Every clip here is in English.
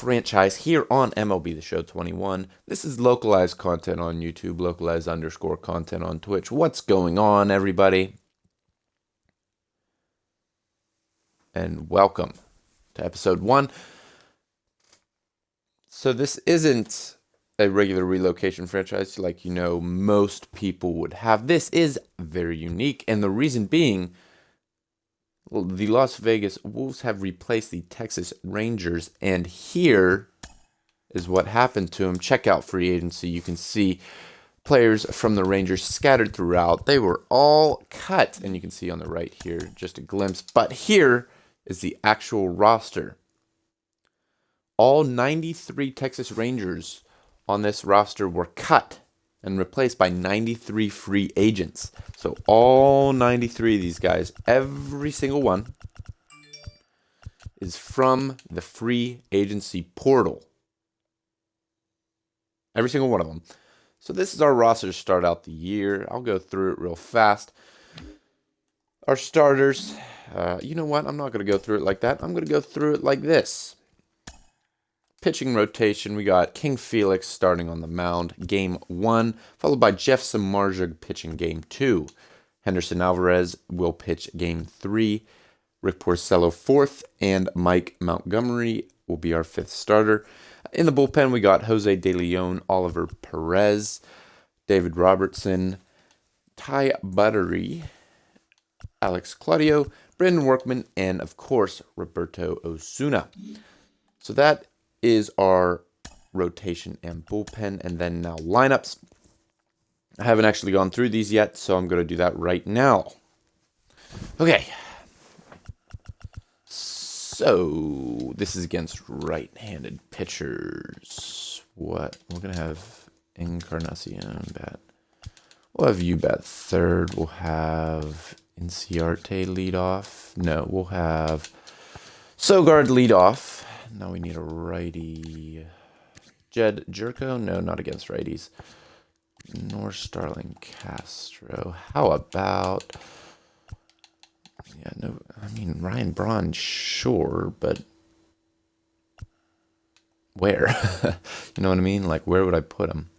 franchise here on MLB The Show 21. This is localized content on YouTube, localized _ content on Twitch. What's going on, everybody? And welcome to episode 1. So this isn't a regular relocation franchise like most people would have. This is very unique, and the reason being, the Las Vegas Wolves have replaced the Texas Rangers, and here is what happened to them. Check out free agency. You can see players from the Rangers scattered throughout. They were all cut, and you can see on the right here just a glimpse. But here is the actual roster. All 93 Texas Rangers on this roster were cut and replaced by 93 free agents. So all 93 of these guys, every single one, is from the free agency portal. Every single one of them. So this is our roster to start out the year. I'll go through it real fast. Our starters, you know what? I'm not going to go through it like that. I'm going to go through it like this. Pitching rotation, we got King Felix starting on the mound, game 1, followed by Jeff Samardzija pitching game 2. Henderson Alvarez will pitch game 3. Rick Porcello 4th, and Mike Montgomery will be our 5th starter. In the bullpen, we got Jose De Leon, Oliver Perez, David Robertson, Ty Buttery, Alex Claudio, Brandon Workman, and of course, Roberto Osuna. So that is our rotation and bullpen, and then now lineups. I haven't actually gone through these yet, so I'm going to do that right now. Okay. So this is against right-handed pitchers. What? We're going to have Encarnacion bat. We'll have you bat third. We'll have Inciarte lead off. No, we'll have Sogart lead off. Now we need a righty. Jed Jerko? No, not against righties. Nor Starlin Castro. How about... Yeah, no, I mean, Ryan Braun, sure, but... Where? You know what I mean? Like, where would I put him?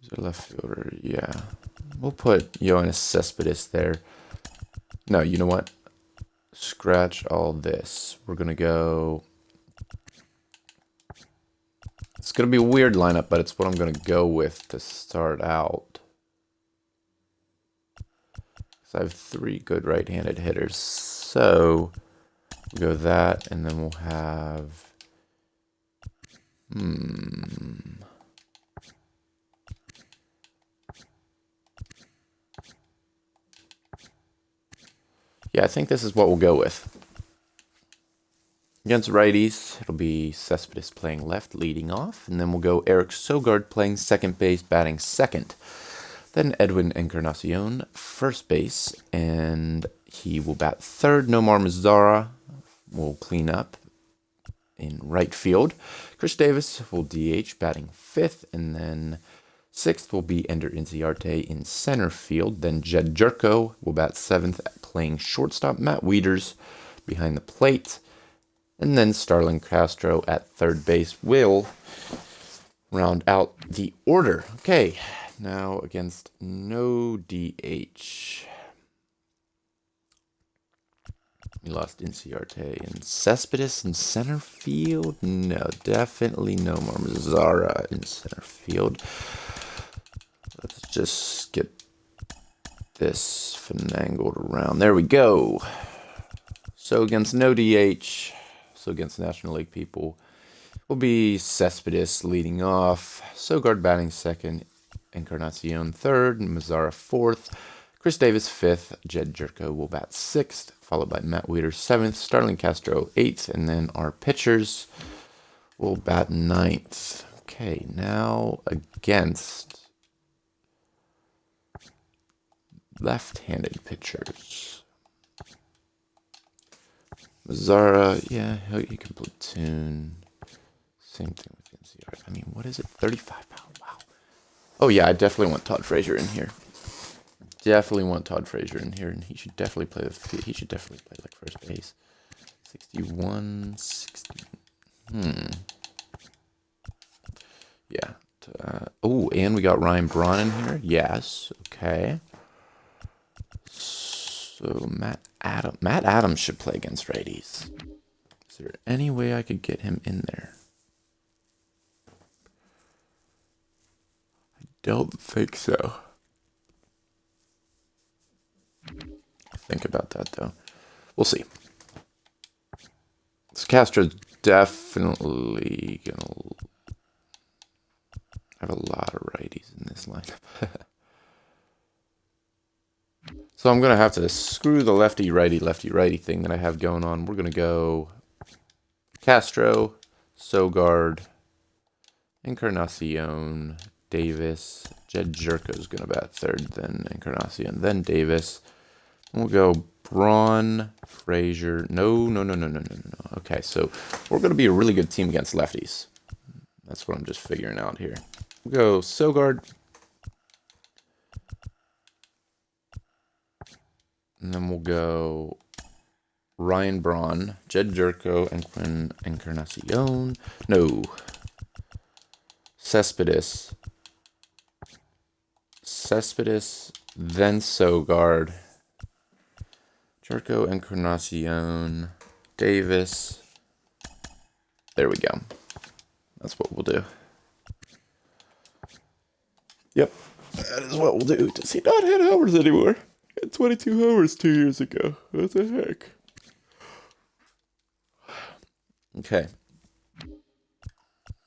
Is there left fielder? Yeah. We'll put Yoenis Cespedes there. No, you know what? Scratch all this. We're going to go... It's going to be a weird lineup, but it's what I'm going to go with to start out. So I have 3 good right-handed hitters. So we'll go that, and then we'll have... Yeah, I think this is what we'll go with. Against righties, it'll be Cespedes playing left, leading off. And then we'll go Eric Sogart playing second base, batting second. Then Edwin Encarnacion, first base. And he will bat third. Nomar Mazara will clean up in right field. Chris Davis will DH, batting fifth. And then sixth will be Ender Inciarte in center field. Then Jed Jerko will bat seventh, playing shortstop. Matt Wieters behind the plate. And then Starlin Castro at third base will round out the order. Okay, now against no DH. We lost Inciarte and Cespedes in center field. No, definitely no more Mazara in center field. Let's just get this finagled around. There we go. So against no DH, so against National League people, will be Cespedes leading off, Sogart batting second, Encarnacion third, and Mazara fourth, Chris Davis fifth, Jed Jerko will bat sixth, followed by Matt Wieters seventh, Starlin Castro eighth, and then our pitchers will bat ninth. Okay, now against left-handed pitchers. Mazara, yeah, he can platoon. Same thing with NCR. I mean, what is it? 35 pounds. Wow. Oh, yeah, I definitely want Todd Frazier in here. Definitely want Todd Frazier in here, and he should definitely play like first base. 61, 60. Yeah. Oh, and we got Ryan Braun in here. Yes. Okay. So Matt Adams should play against righties. Is there any way I could get him in there? I don't think so. Think about that though. We'll see. This Castro's definitely gonna have a lot of righties in this lineup. So I'm gonna have to screw the lefty righty thing that I have going on. We're gonna go Castro, Sogart, Encarnacion, Davis. Jed Jerko's gonna bat third, then Encarnacion, then Davis. We'll go Braun, Frazier. No. Okay, so we're going to be a really good team against lefties. That's what I'm just figuring out here. We'll go Sogart. And then we'll go Ryan Braun, Jed Jerko, and Encarnacion. No. Cespedes, then Sogart. Jerko, Encarnacion, Davis. There we go. That's what we'll do. Yep, that is what we'll do. Does he not hit homers anymore? He had 22 homers 2 years ago. What the heck? Okay.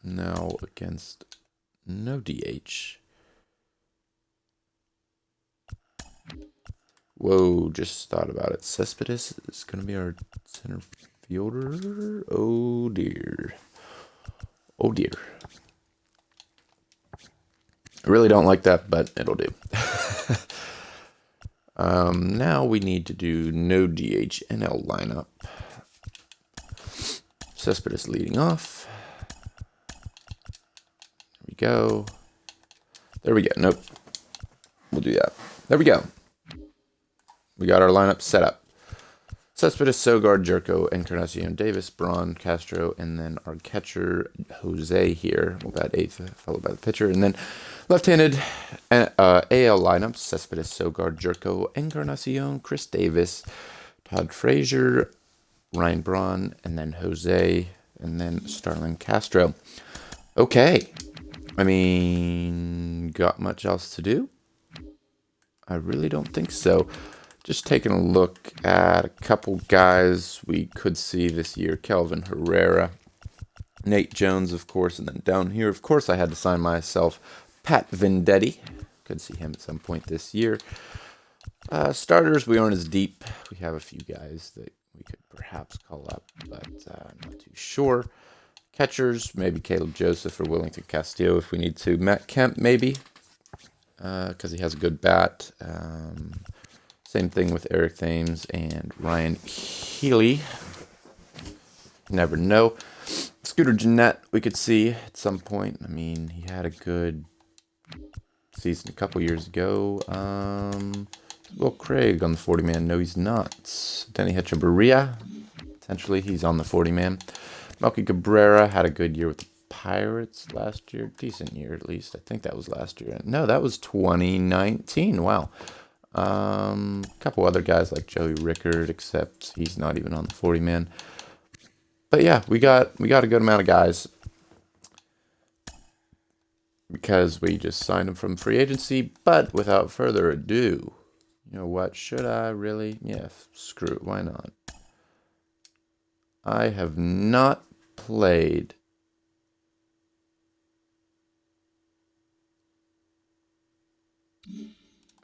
Now against no DH. Whoa, just thought about it. Cespedes is going to be our center fielder. Oh, dear. Oh, dear. I really don't like that, but it'll do. Now we need to do no DH NL lineup. Cespedes leading off. There we go. There we go. Nope. We'll do that. There we go. We got our lineup set up. Cespedes, Sogart, Jerko, Encarnacion, Davis, Braun, Castro, and then our catcher, Jose here. We'll bat eighth, followed by the pitcher. And then left-handed AL lineups, Cespedes, Sogart, Jerko, Encarnacion, Chris Davis, Todd Frazier, Ryan Braun, and then Jose, and then Starlin Castro. Okay. I mean, got much else to do? I really don't think so. Just taking a look at a couple guys we could see this year. Kelvin Herrera, Nate Jones, of course, and then down here, of course, I had to sign myself Pat Venditti. Could see him at some point this year. Starters, we aren't as deep. We have a few guys that we could perhaps call up, but I'm not too sure. Catchers, maybe Caleb Joseph or Wellington Castillo if we need to. Matt Kemp, maybe, because he has a good bat. Same thing with Eric Thames and Ryan Healy. Never know. Scooter Gennett, we could see at some point. I mean, he had a good season a couple years ago. Will Craig on the 40-man. No, he's not. Denny Hechavarria, potentially he's on the 40-man. Melky Cabrera had a good year with the Pirates last year. Decent year, at least. I think that was last year. No, that was 2019. Wow. A couple other guys like Joey Rickard, except he's not even on the 40-man. But yeah, we got a good amount of guys because we just signed them from free agency. But without further ado, you know what? Should I really? Yeah, screw it. Why not? I have not played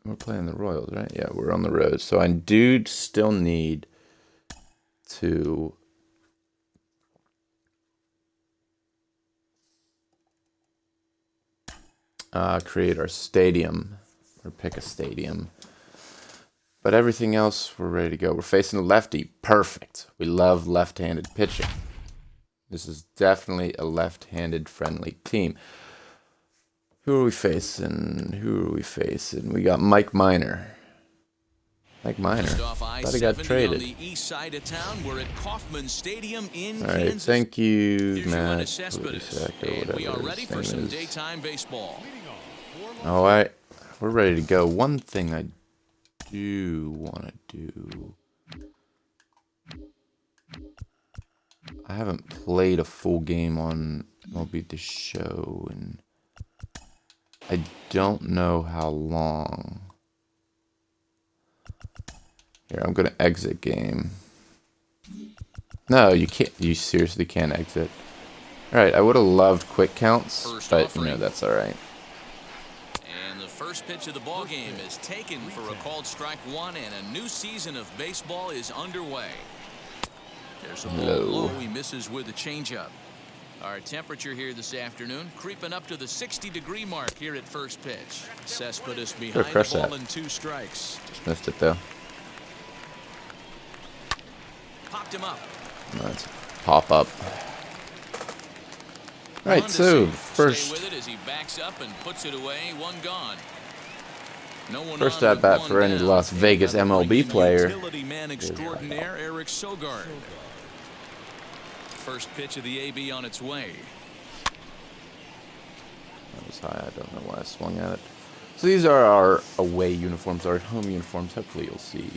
we're playing the Royals, right? Yeah, we're on the road. So I do still need to create our stadium or pick a stadium. But everything else, we're ready to go. We're facing a lefty. Perfect. We love left-handed pitching. This is definitely a left-handed friendly team. Who are we facing? We got Mike Minor. Like Minor. Thought he got traded. Alright, thank you, Matt. Whatever his name is. Alright, we're ready to go. One thing I do want to do. I haven't played a full game on MLB The Show, and I don't know how long. Here, I'm gonna exit game. No, you can't. You seriously can't exit. Alright, I would have loved quick counts, but you know, that's alright. And the first pitch of the ball game is taken for a called strike one, and a new season of baseball is underway. There's a ball low. He misses with a changeup. Our temperature here this afternoon creeping up to the 60-degree mark here at first pitch. Cespedes behind the ball and 2 strikes. Just missed it though. Popped him up. Let's pop up. Alright, so first. Stay with it as he backs up and puts it away. One gone. No one first at bat for any Las Vegas MLB player. Utility man extraordinaire Eric Sogart. First pitch of the AB on its way. That was high. I don't know why I swung at it. So these are our away uniforms, our home uniforms. Hopefully you'll see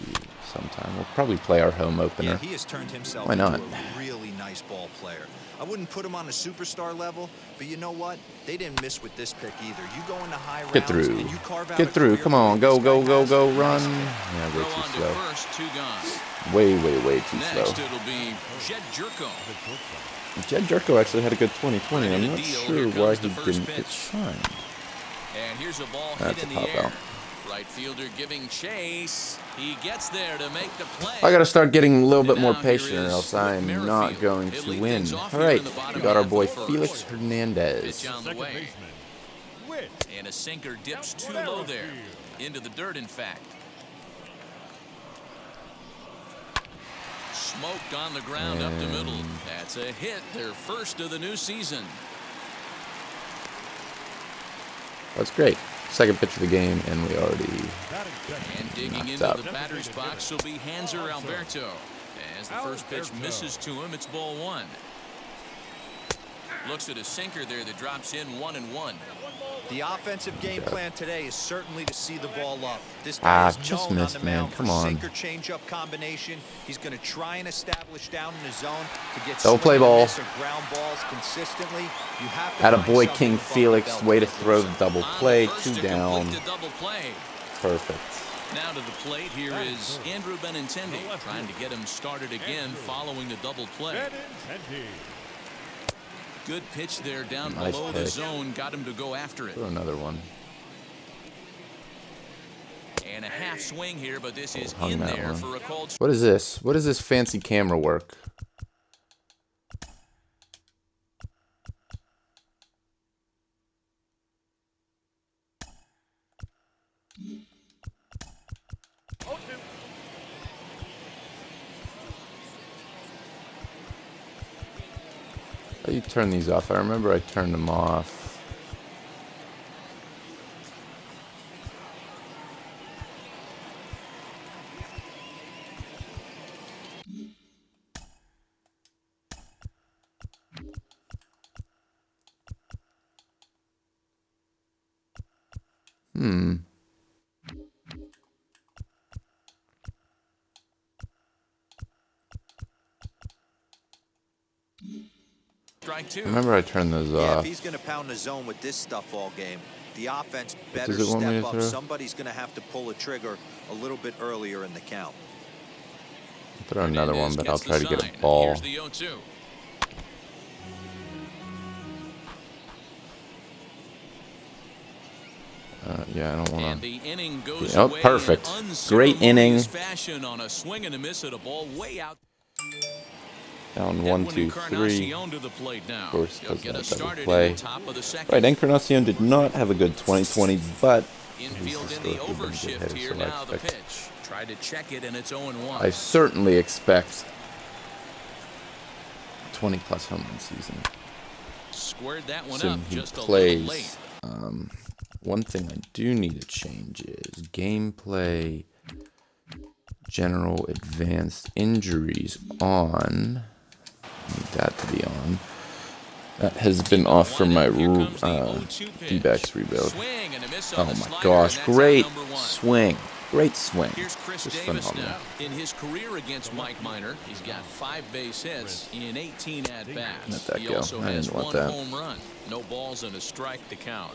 sometime. We'll probably play our home opener. Yeah, he has turned himself Why not? into a really nice ball player. I wouldn't put him on a superstar level, but you know what? They didn't miss with this pick either. You go into high rounds. Get through. And you carve out Get through. Come on. Go, go, go, go. Run. Yeah, way too slow. Way too slow. Next it'll be Jed Jerko. Jed Jerko actually had a good 2020. I'm not sure why he didn't get signed. And here's a ball That's hit in a the pop air. out. Right fielder giving chase. He gets there to make the play. I gotta start getting a little bit more patient, or else I'm not going to win. All right, we got our boy Felix Hernandez. Pitch on the way. And a sinker dips too low there. Into the dirt, in fact. Smoked on the ground up the middle. That's a hit, their first of the new season. That's great. Second pitch of the game, and we already And digging into the batter's box will be Hanser Alberto. As the first pitch misses to him, it's ball one. Looks at a sinker there that drops in 1-1. The offensive game plan today is certainly to see the ball up. This guy is just known missed, on the man. mound Come for on. sinker changeup combination. He's going to try and establish down in his zone to get Don't play ball. ground balls consistently. You have to Atta boy find King something Felix, above the way to belt. throw the double play, First 2 to down. complete the double play. Perfect. Now to the plate here is Andrew Benintendi, trying to get him started again following the double play. Good pitch there down Nice below pick. the zone, got him to go after it. Throw another one. And a half swing here, but this is Hung in that there one. for a called. What is this? What is this fancy camera work? How do you turn these off? I remember I turned them off. Strike two. Remember I turned those Yeah, off. if he's going to pound the zone with this stuff all game, the offense better does it want me step to up. throw? Somebody's going to have to pull a trigger a little bit earlier in the count. Throw another one, Hernandez but I'll gets try the to get sign. a ball. Here's the 0-2. Yeah, I don't want And to. the inning goes Oh, away perfect. in Great inning. unceremonious fashion on a swing and a miss at a ball way out. Down 1, 2, 3. Encarnacion to the plate now. Of course, He'll does get that us double started play. in the top of the second. Right, Encarnacion did not have a good 2020, but Infield he's in the historically been a good overshift hitter, here so I now. The expect- pitch. Tried to check it, and it's 0-1. I certainly expect 20-plus home run season. Squared that one Soon up he just a little plays. late. One thing I do need to change is gameplay General advanced injuries on. Need that to be on. That has been off from my D-backs rebuild. Oh my gosh, great swing. Great swing. Just phenomenal. In his career against Mike Minor, he's got 5 base hits in 18 at-bats. Let that He go. also I has didn't want 1 that. home run. No balls and a strike to count.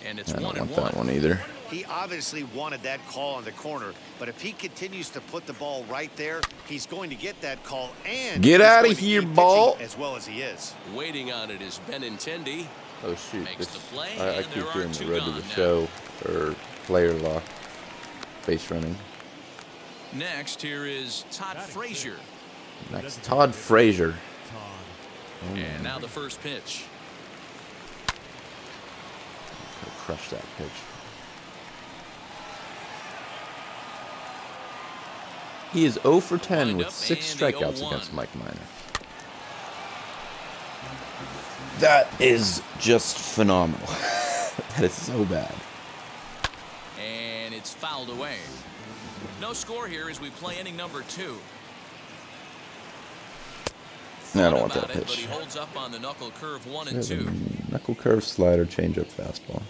And it's I don't 1 and want that one either. He obviously wanted that call on the corner, but if he continues to put the ball right there, he's going to get that call and Get he's out going of to here, keep ball. pitching as well as he is. Waiting on it is Benintendi. Oh shoot, Makes the play, I and keep there are doing the 2 road to gone the now. show or player lock base running. Next, here is Todd Frazier. Next, Todd Frazier. And now the first pitch. Crush that pitch. He is 0 for 10 with 6 strikeouts against Mike Minor. That is just phenomenal. That is so bad. And it's fouled away. No score here as we play inning number 2. I don't want About that it, but pitch. he holds up on the knuckle curve 1 and There's a 2. knuckle curve, slider, changeup, fastball.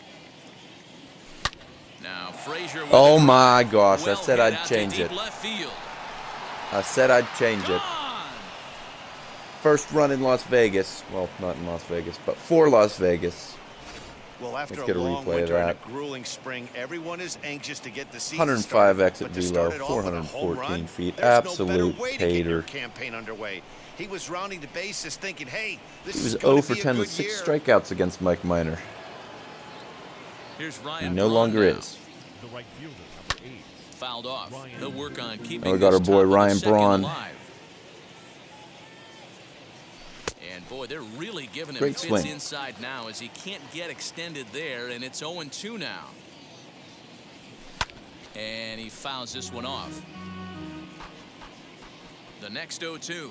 Now Frazier. Oh my gosh! I Well said hit I'd out to change deep it. left field. I said I'd change it. Gone. First run in Las Vegas. Well, not in Las Vegas, but for Las Vegas. Well, after Let's a get a long replay of winter and a that. grueling spring, everyone is anxious to get the season 105 started, exit but to velo, start it off with a home 414 run, feet. there's no Absolute better way to get your hater. campaign underway. He was rounding the bases thinking, hey, this He was is going 0 to for be a 10 good with 6 year. strikeouts against Mike Minor. Here's He Ryan. no Braun longer now. is. The right fielder, number 8. Fouled off. He'll work on keeping. Now we got our this boy top of the Ryan second Braun. alive. And boy, they're really giving him Great fits swing. inside now as he can't get extended there, and it's 0-2 now. And he fouls this one off. The next 0-2.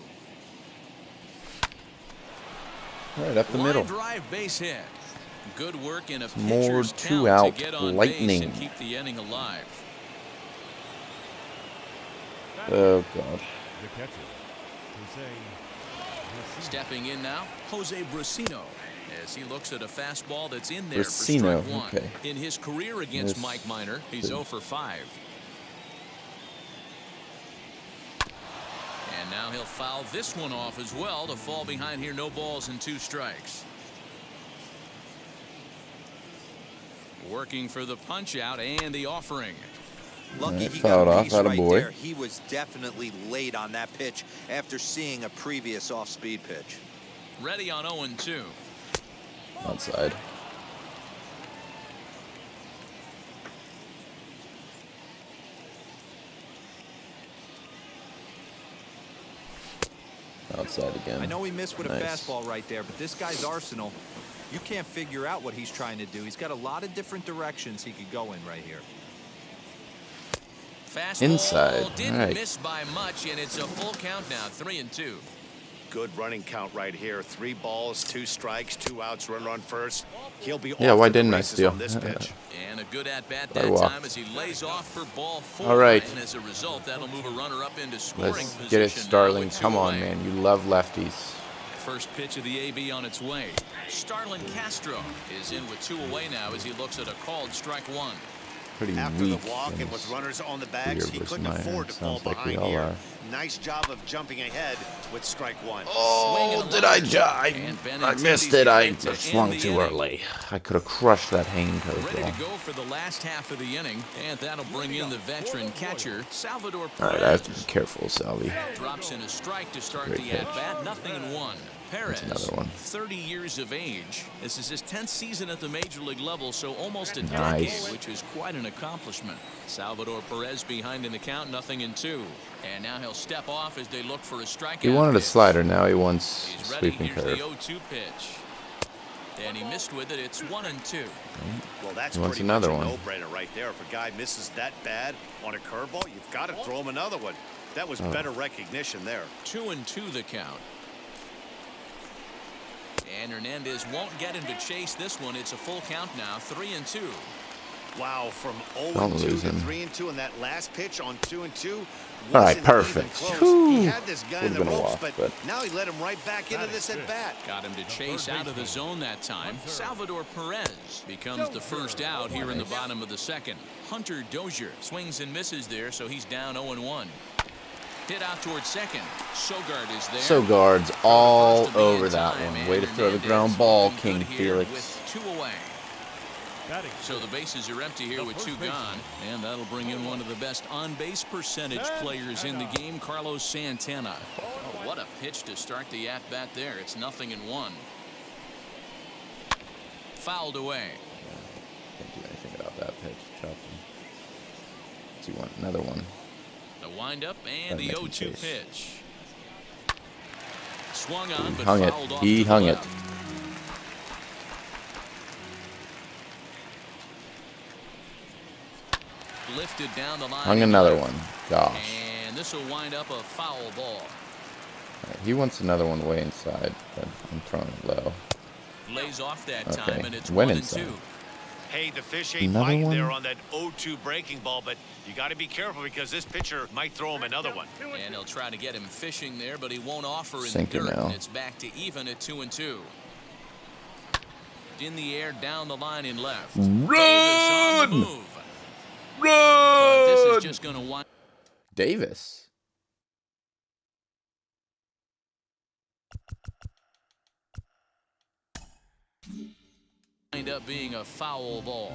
Right up the Line middle. drive base hit. Good work in a More pitcher's count 2 out to get on lightning. base and keep the inning alive. Oh god. The catcher, Jose Brasino. Stepping in now, Jose Brasino, as he looks at a fastball that's in there Brasino, for strike 1. okay. In his career against Yes. Mike Minor, he's 0 for 5. And now he'll foul this one off as well to fall behind here. No balls and 2 strikes. Working for the punch out and the offering. Lucky Right, he fouled got a off, piece atta right boy. there. He was definitely late on that pitch after seeing a previous off-speed pitch. Ready on 0-2. Outside. Outside again. I know he missed with a Nice. fastball right there, but this guy's arsenal, you can't figure out what he's trying to do. He's got a lot of different directions he could go in right here. Fastball Inside. didn't All right. miss by much, and it's a full count now, 3-2. Good running count right here. 3 balls, 2 strikes, 2 outs, runner on first. He'll be Yeah, off why to the didn't I races steal? on this pitch. And a good at-bat I that walked. time as he lays off for ball 4. All right. And as a result, that'll move a runner up into scoring Let's position. get it, now Starlin. with 2 Come on, away. man. You love lefties. First pitch of the AB on its way. Starlin Castro is in with 2 away now as he looks at a called strike 1. Pretty After weak. the walk in and with his runners on the career bags, he versus couldn't Minor. afford to fall Sounds like we behind all here. are. Nice job of jumping ahead with strike 1. Oh, did I I missed it. I swung too early. I could have crushed that hanging Ready to curveball. go for the last half of the inning, and that'll bring in the veteran catcher, Salvador All Perez. right, I have to be careful, Salvi. Drops in a strike to start Great the pitch. at-bat, 0-1. Perez, another one. 30 years of age. This is his 10th season at the major league level, so almost a Nice. decade, which is quite an accomplishment. Salvador Perez behind in the count, 0-2. And now he'll step off as they look for a strikeout. He wanted a pitch. slider. Now he wants He's ready. sweeping Here's curve. the 0-2 pitch. And he missed with it. It's 1-2. Well, that's He wants pretty another much a one. no-brainer right there. If a guy misses that bad on a curveball, you've got to throw him another one. That was better recognition there. 2-2 the count. And Hernandez won't get him to chase this one. It's a full count now, 3-2. Wow, from Don't 0-2 lose to him. 3-2 in that last pitch on 2-2. All right, Wasn't perfect. even close. Whew. He had this guy in Would've the been a ropes, walk, but now he let him right back into this at bat. Got him to chase out of the zone that time. Salvador Perez becomes the first out here in the bottom of the second. Hunter Dozier swings and misses there, so he's down 0-1. Hit out towards second. Sogart is there. Sogart's all First to be over in that time, one. and Way to throw the Hernandez ground ball, looking King good here Felix. with 2 away. Batting So the bases are empty here with 2 gone, and that'll bring in one of the best on-base percentage players in the game, Carlos Santana. Oh, what a pitch to start the at-bat there. It's 0-1. Fouled away. Can't do anything about that pitch. Chopped him. Let's see one. Another one. The windup and Gotta the make him 0-2 chase. pitch. Swung on, but Hung it. fouled off He to the hung it. left. Lifted down the line. Hung another one. Gosh. And this will wind up a foul ball. He wants another one way inside, but I'm throwing it low. Lays off that Okay, time, and it's went 1-2. inside. Hey, the fish ain't Another biting one? there on that 0-2 breaking ball, but you got to be careful because this pitcher might throw him another one. And he'll try to get him fishing there, but he won't offer in Sinker the dirt, now. and it's back to even at 2-2. In the air, down the line in left. Davis on the move. But this is just going to wind Davis. up being a foul ball.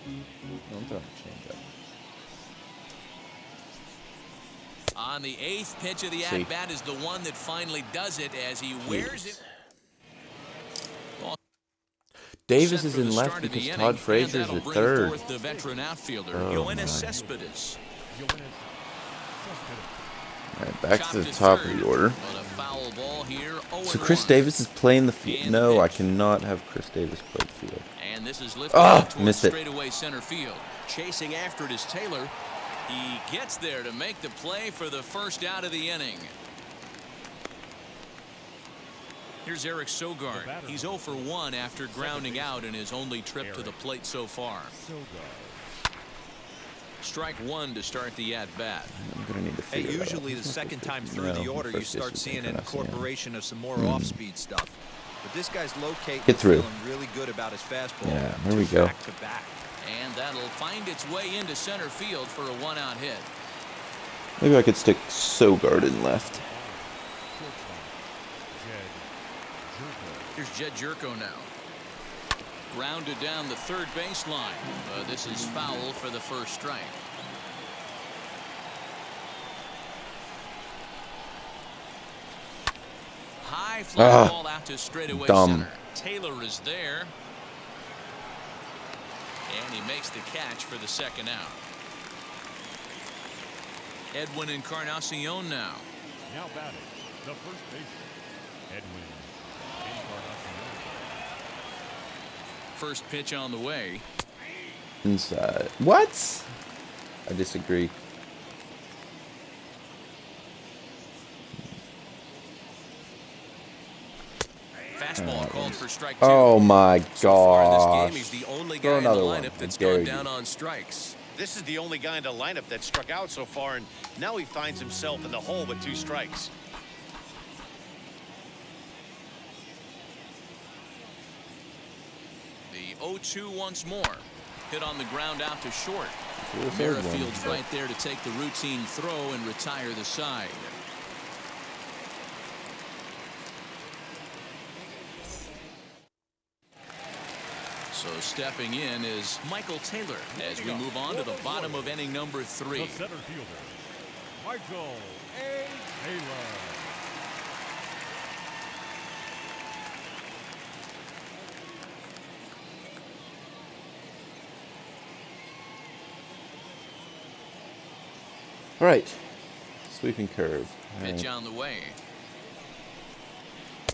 I'm throwing a changeup. On the 8th pitch of the See. at-bat is the one that finally does it as he wears it. Davis Set is for the in start left of the because inning, Todd and Frazier is that'll at bring third. forth the veteran outfielder, Oh, Yoenis my. Cespedes. All right, back to Chopped the to top of third, the order. but a foul ball here, So Chris 0-1. Davis is playing the field. And No, I pitch. cannot have Chris Davis play the field. And this is lifted Ah, out towards missed it. straightaway center field. Chasing after it is Taylor. He gets there to make the play for the first out of the inning. Here's Eric Sogart. He's 0 for 1 after grounding out in his only trip to the plate so far. Strike 1 to start the at-bat. I'm gonna need to Hey, figure it out. usually the Who's my second first time pitch? through the No, order, you first pitch start is seeing an Encarnacion. incorporation of some more off-speed stuff. But this guy's locating, Get through. feeling really good about his fastball. Yeah, there we go. Back to back. And that'll find its way into center field for a 1-out hit. Maybe I could stick Sogart in left. Here's Jed Jerko now. Grounded down the third baseline. This is foul for the first strike. High fly ball out to straightaway dumb. center. Taylor is there. And he makes the catch for the second out. Edwin Encarnacion now. Now batting, the first baseman, Edwin Encarnacion. First pitch on the way. Inside. What? I disagree. Fastball called for strike 2. Oh my So far this gosh. game, he's the only Throw guy in the another one. lineup that's I dare gone you. down on strikes. This is the only guy in the lineup that struck out so far, and now he finds himself in the hole with 2 strikes. The 0-2 once more. Hit on the ground out to short. Threw a third one, Merrifield's but- right there to take the routine throw and retire the side. So stepping in is Michael Taylor as we move on to the bottom of inning number 3. The center fielder, Michael A. Taylor. All right. Sweeping curve. All Pitch right. on the way.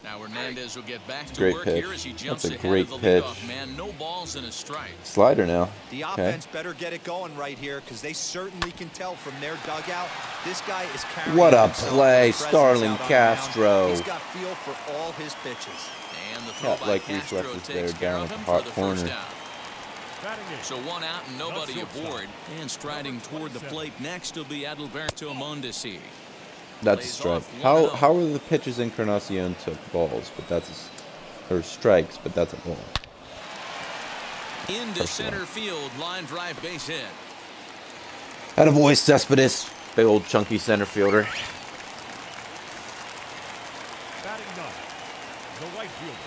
Now Hernandez will get back to Great work pitch. here as he jumps That's a ahead great of the pitch. leadoff man. No balls and a strike. Slider now. The Okay. offense better get it going right here because they certainly can tell from their dugout this guy is carrying What a himself play, with presence Starlin out on the Castro. mound. He's got feel for all his pitches. And the throw Got by like Castro reflexes takes there care down of at him the hot for the first corner. out. Batting in. So one out and nobody aboard. And striding toward the plate next will be Adalberto Mondesi. That's a strike. How are the pitches Encarnacion took balls, but that's or strikes, but that's a ball. Into center field, line drive, base hit. Attaboy, Cespedes. Big old chunky center fielder. Batting ninth, the right fielder.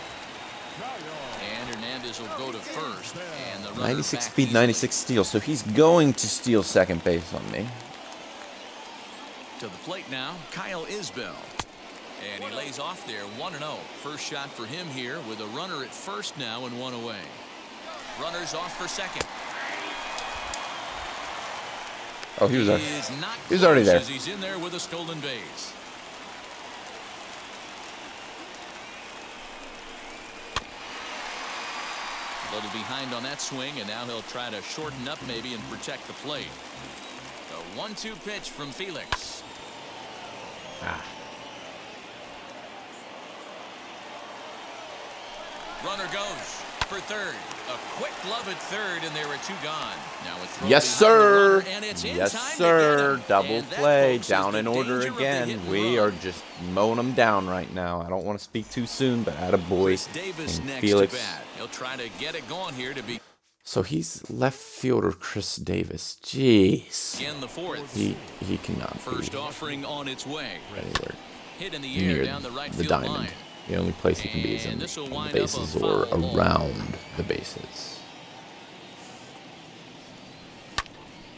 And Hernandez will go to first. And the runner 96 back speed, easily. 96 steal. So he's going to steal second base on me. To the plate now, Kyle Isbell. And he lays off there, 1-0. First shot for him here with a runner at first now and one away. Runners off for second. Oh, he was close already there. As he's in there with a stolen base. A little behind on that swing, and now he'll try to shorten up maybe and protect the plate. The 1-2 pitch from Felix. Runner goes for third. A quick glove at third, and there were two gone. Now a throw Yes, behind sir. the runner, and it's in Yes, time to get sir. him. Double And that, play. folks, is Down the in order danger of the hit again. and We run. are just mowing them down right now. I don't want to speak too soon, but attaboy. Chris Davis And next Felix. to bat. He'll try to get it going here to be So he's left fielder Chris Davis. Jeez. in the fourth. He cannot First be offering on its way. anywhere Hit in the air near down the right the field diamond. line. The only place he can be is And on this will the wind up a bases or foul ball. around the bases.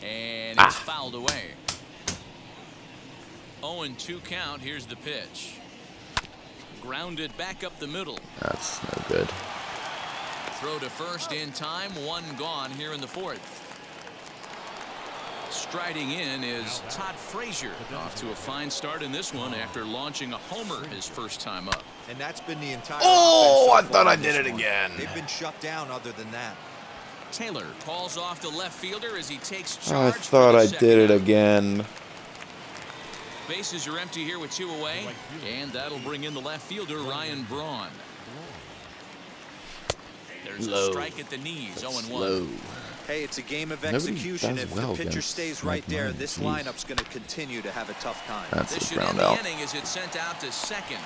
And it's fouled away. 0-2 count. Here's the pitch. Grounded back up the middle. That's no good. Throw to first in time. One gone here in the fourth. Striding in is Todd Frazier. Off to a fine start in this one after launching a homer his first time up. And that's been the entire Oh, offense so I thought far I in did this it one. again. They've been shut down other than that. Taylor calls off the left fielder as he takes I charge. thought I did it again. Bases are empty here with two away, and that'll bring in the left fielder, Ryan Braun. There's a strike at the knees, 0-1. Low. Hey, it's a game of Nobody execution. does If well the pitcher against stays Mike right there, Myers. this Jeez. lineup's going to continue to have a tough time. That's This his should end ground the out. inning as it's sent out to second,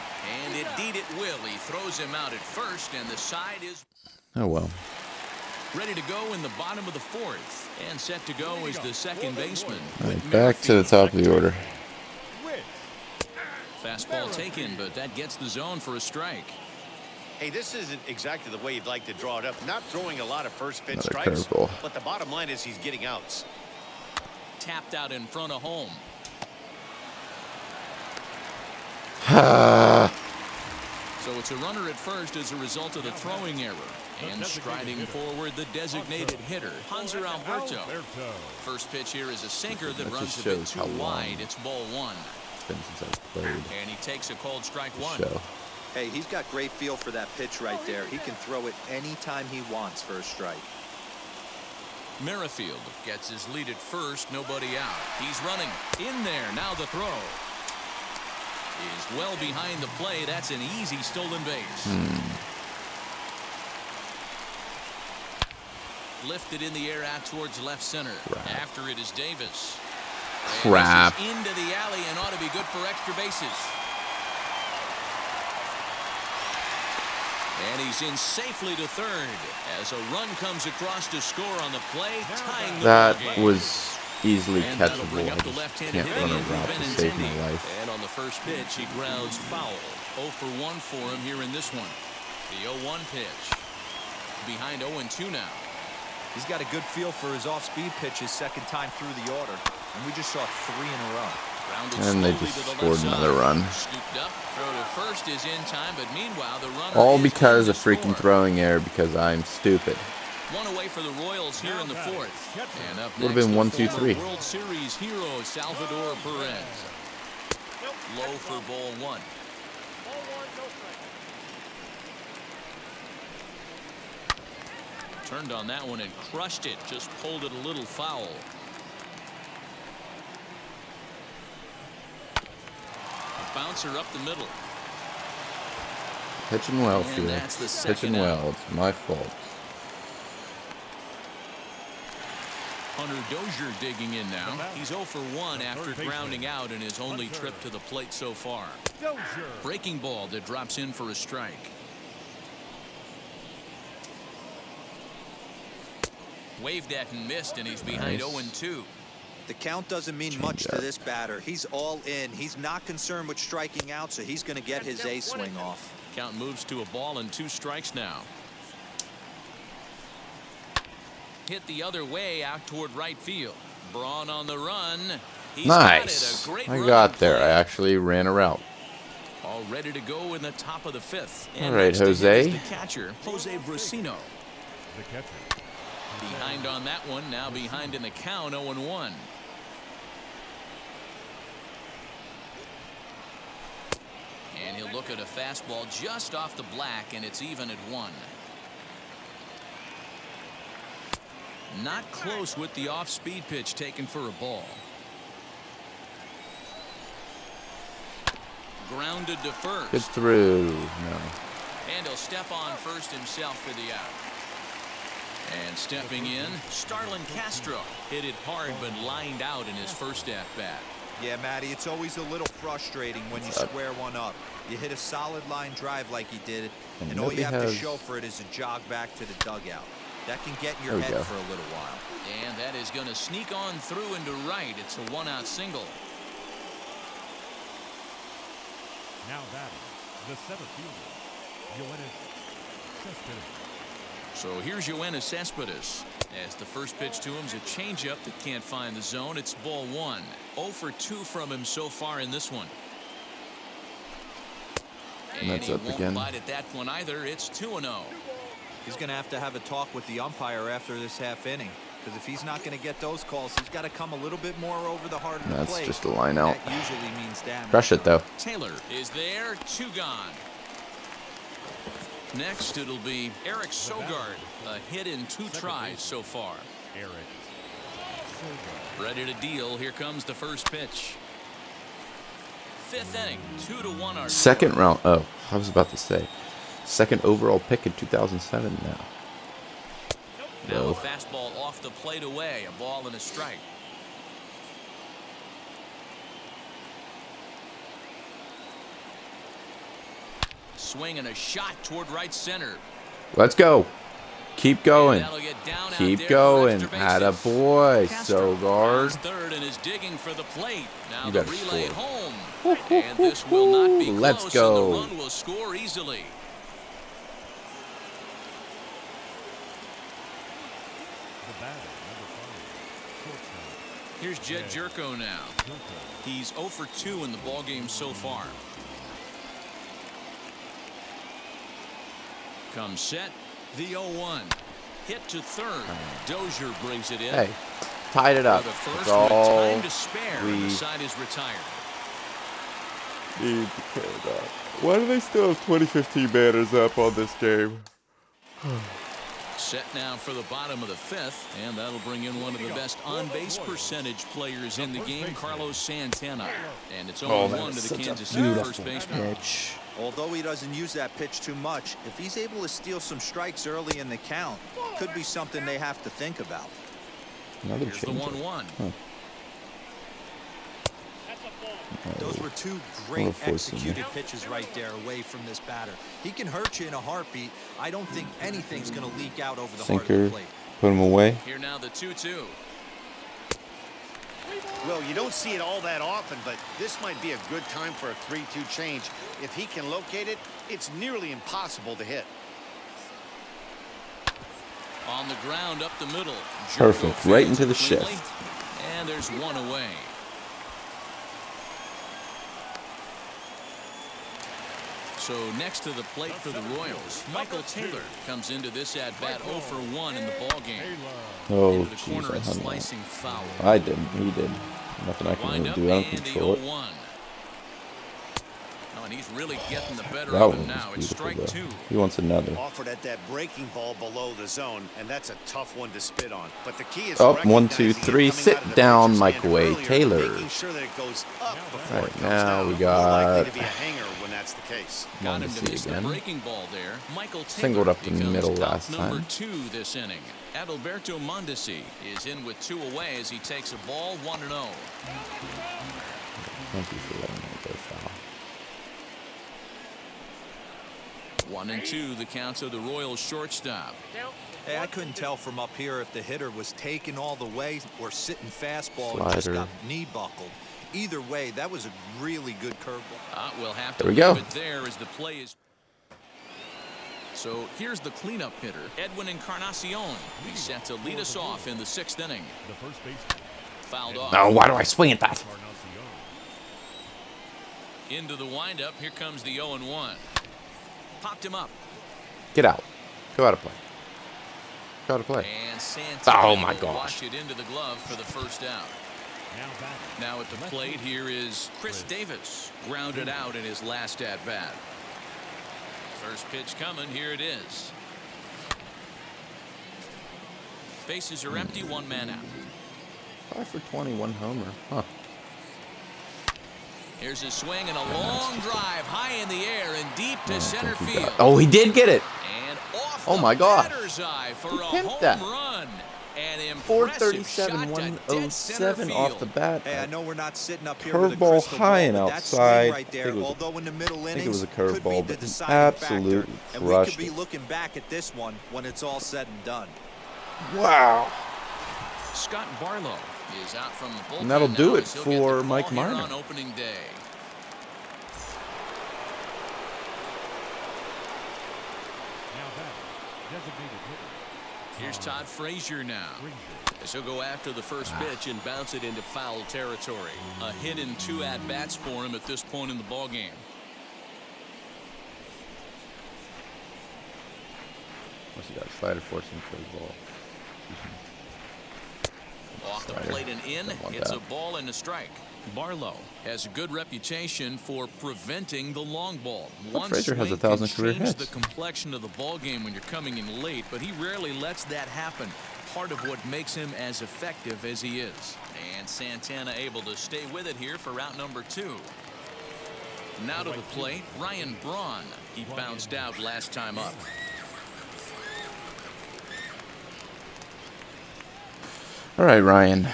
and indeed it will. He throws him out at first, and the side is Oh well. ready to go in the bottom of the fourth, and set to go is the second baseman. All right, back to the top of the order. Whit. Fastball taken, but that gets the zone for a strike. Hey, this isn't exactly the way you'd like to draw it up. Not throwing a lot of first pitch Another strikes, curveball. but the bottom line is he's getting outs. Tapped out in front of home. So it's a runner at first as a result of the throwing error. And striding forward, the designated hitter, Hanser Alberto. First pitch here is a sinker that That runs just a bit shows too how long wide. It's ball one. It's been since I've played And he takes a cold strike the one. show. Hey, he's got great feel for that pitch right there. He can throw it anytime he wants for a strike. Merrifield gets his lead at first, nobody out. He's running in there. Now the throw is well behind the play. That's an easy stolen base. Lifted in the air out towards left center. Crap. After it is Davis. Crap. This is into the alley and ought to be good for extra bases. And he's in safely to third as a run comes across to score on the play, tying the That ball game. was easily And that'll catchable. bring I up the just left-handed can't hitting run a Andrew route to save my Benintendi. life. And on the first pitch, he grounds foul. 0 for 1 for him here in this one. The 0-1 pitch. Behind 0-2 now. He's got a good feel for his off-speed pitches second time through the order. And we just saw 3 in a row. Grounded And they slowly just to the scored left another side. run. Scooped up. Throw to first is in time, but meanwhile the runner All is because in of to freaking score. throwing error because I'm stupid. One away for the Royals here in the fourth. And up Would've next, been the 1, 2, former 3. World Series hero Salvador Perez. Low for ball one. Turned on that one and crushed it. Just pulled it a little foul. Bouncer up the middle. Pitching well, And Felix. that's the second Pitching out. well. It's my fault. Hunter Dozier digging in now. He's 0 for 1 after grounding out in his only trip to the plate so far. Dozier. Breaking ball that drops in for a strike. Waved at and missed, and he's behind 0-2. The count doesn't mean much to this batter. He's all in. He's not concerned with striking out, so he's going to get his A swing off. Count moves to a ball and 2 strikes now. Hit the other way out toward right field. Braun on the run. He's Nice. got it. A great I run got and there. I play. actually ran a route. All ready to go in the top of the 5th. All right, next to hit Jose. is the catcher, Jose Brasino. The catcher. Behind on that one. Now behind in the count, 0-1. And he'll look at a fastball just off the black, and it's even at 1. Not close with the off-speed pitch taken for a ball. Grounded to first. Good through. No. And he'll step on first himself for the out. And stepping in, Starlin Castro hit it hard but lined out in his first at-bat. Yeah, Matty, it's always a little frustrating when you square one up. You hit a solid line drive like he did, and all you have to show for it is a jog back to the dugout. That can get in your head for a little while. And that is going to sneak on through into right. It's a 1-out single. Now batting, the center fielder, Yoenis Cespedes. So here's Yoenis Cespedes. As the first pitch to him is a changeup that can't find the zone. It's ball 1. 0 for 2 from him so far in this one. And that's he up won't again. bite at that one either. It's 2-0. He's going to have a talk with the umpire after this half inning, because if he's not going to get those calls, he's got to come a little bit more over the heart of the plate. That's just a line out. That usually means damage. Crush it, though. Taylor is there. 2 gone. Next, it'll be Eric Sogart. A hit in 2 tries so far. Eric Sogart. Ready to deal. Here comes the first pitch. 5th inning. 2-1 our Second score. round. Oh, I was about to say. Second overall pick in 2007 now. Now a Whoa. fastball off the plate away. A ball and a strike. Swing and a shot toward right center. Let's go. Keep going. And that'll get down out Keep there for going. extra bases. Attaboy, Castro Sogart. rounds third and is digging for the plate. Now You the better relay score. home. And this will not be close. Let's go. And the run will score easily. The batter, number 5, shortstop. Here's Jed Jerko now. Jerko. He's 0 for 2 in the ballgame so far. Comes set. The 0-1. Hit to third. Dozier brings it in. Hey, tied it up. For the first That's with all time to spare. And the we side is retired. need to care about. Why do they still have 2015 banners up on this game? Set now for the bottom of the 5th, and that'll bring in one of the best on-base percentage players in the game, Carlos Santana. And it's 0-1 to the Kansas City first baseman. pitch. Although he doesn't use that pitch too much, if he's able to steal some strikes early in the count, could be something they have to think about. Another Here's the change. 1-1. Those were 2 great executed pitches right there away from this batter. He can hurt you in a heartbeat. I don't think anything's going to leak out over the heart of Sinker. the plate. Put him away. Here now the 2-2. Well, you don't see it all that often, but this might be a good time for a 3-2 change. If he can locate it, it's nearly impossible to hit. On the ground up the middle. Perfect. Jerko Right fields into the it cleanly, shift. And there's 1 away. So next to the plate for the Royals, Michael Taylor comes into this at-bat 0 for 1 in the ballgame. Oh, Into the jeez. corner I and hung that. slicing foul. I didn't. He did. Nothing I can Wind really up do. I don't and the control it. 0-1. Oh, and he's really getting the better That of one him now. was It's beautiful, strike though. 2. He wants another. Offered at that breaking ball below the zone, and that's a tough one to spit on. But the key is Oh, 1, 2, recognizing it 3. coming Sit out of the down, pitcher's hand Micaway earlier, Taylor. making sure that it goes up before Right, it comes now down. we More got likely to be a hanger when that that's the case. Got him to to see miss the again. breaking ball there. Michael Taylor Singled up the becomes middle top last number time. 2 this inning. Adalberto Mondesi is in with 2 away as he takes a ball 1-0. Thank you for letting me go foul. 1-2 the count of the Royals shortstop. Hey, I couldn't tell from up here if the hitter was taking all the way or sitting fastball and just Slider. got knee buckled. Either way, that was a really good curveball. We'll have to There we go. leave it there as the play is. So here's the cleanup hitter, Edwin Encarnacion. He's set to lead us off in the 6th inning. The first baseman. Fouled off. Oh, why do I swing at that? Encarnacion. Into the windup. Here comes the 0-1. Popped him up. Get out. Go out of play. Go out of play. And Santana Oh, my will gosh. watch it into the glove for the first out. Now back. Now at the plate here is Chris Davis. Grounded out in his last at-bat. First pitch coming. Here it is. Bases are empty. 1 man out. 5 for 20, 1 homer. Huh. Here's a swing and a long drive high in the air and deep to center He field. got- Oh, he did get it. And off Oh the my God. batter's eye for He a pimped home that. run. An impressive 437, shot to dead 107 center off the field. bat. Hey, I know we're not sitting up here with a Curveball crystal high ball, and but that swing outside. right there, I think it was- although in the middle I think it innings, was a could be curveball, the but he deciding absolutely factor, and we crushed could be it. looking back at this one when it's all said and done. Wow. Scott Barlow is out from the bullpen. And that'll do now it as he'll get the for call Mike here Minor. on opening day. Now back. Designated hitter. Here's Todd Frazier now. Frazier. As he'll go after the first pitch and bounce it into foul territory. A hit in 2 at-bats for him at this point in the ballgame. What's he got? Slider, forcing curveball. Off the Slider. plate and in. Don't want It's that. a ball and a strike. Barlow has a good reputation for preventing the long ball. One Frazier has swing 1,000 can career change hits. the complexion of the ball game when you're coming in late, but he rarely lets that happen. Part of what makes him as effective as he is. And Santana able to stay with it here for route number 2. Now to the plate, Ryan Braun. He bounced out last time up. All right, Ryan.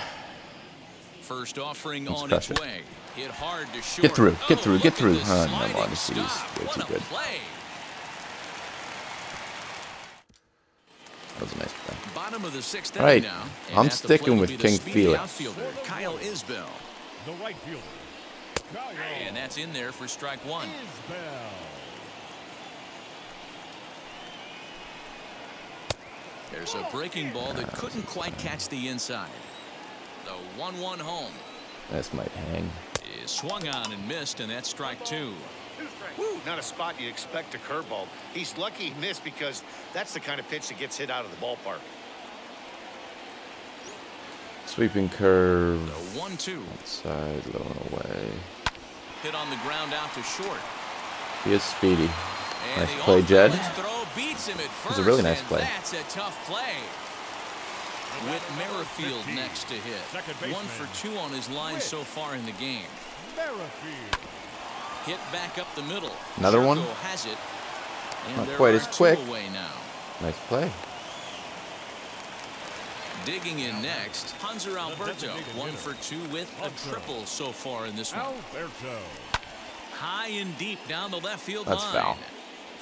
First offering Let's on crush its it. way. Hit hard to short. Get through, get through, Oh, get look through. at this No, sliding honestly, he's stop. way What too a good. play. That was a nice play. Bottom of the 6th All right, inning now. And I'm at the sticking plate will with be the King speedy Felix. outfielder, Kyle Isbell. The right fielder. Kyle And that's in there for strike 1. Isbell. There's a breaking ball that couldn't quite catch the inside. The 1-1 home This might hang. is swung on and missed, and that's strike 2. Woo, not a spot you'd expect a curveball. He's lucky he missed because that's the kind of pitch that gets hit out of the ballpark. Sweeping curve. The 1-2 Outside, low and away. hit on the ground out to short. He is speedy. And Nice the play, Jed. off-balance throw beats him at first, a really nice and play. That's a tough play. Whit Merrifield next to hit. Second 1 for 2 on his line so far in the game. Merrifield. Hit back up the middle. Another one? Sherko has it. And Not there quite are as quick. 2 away now. Nice play. Digging in next, Hanser Alberto. 1 for 2 with a triple so far in this one. Alberto. High and deep down the left field That's line. foul.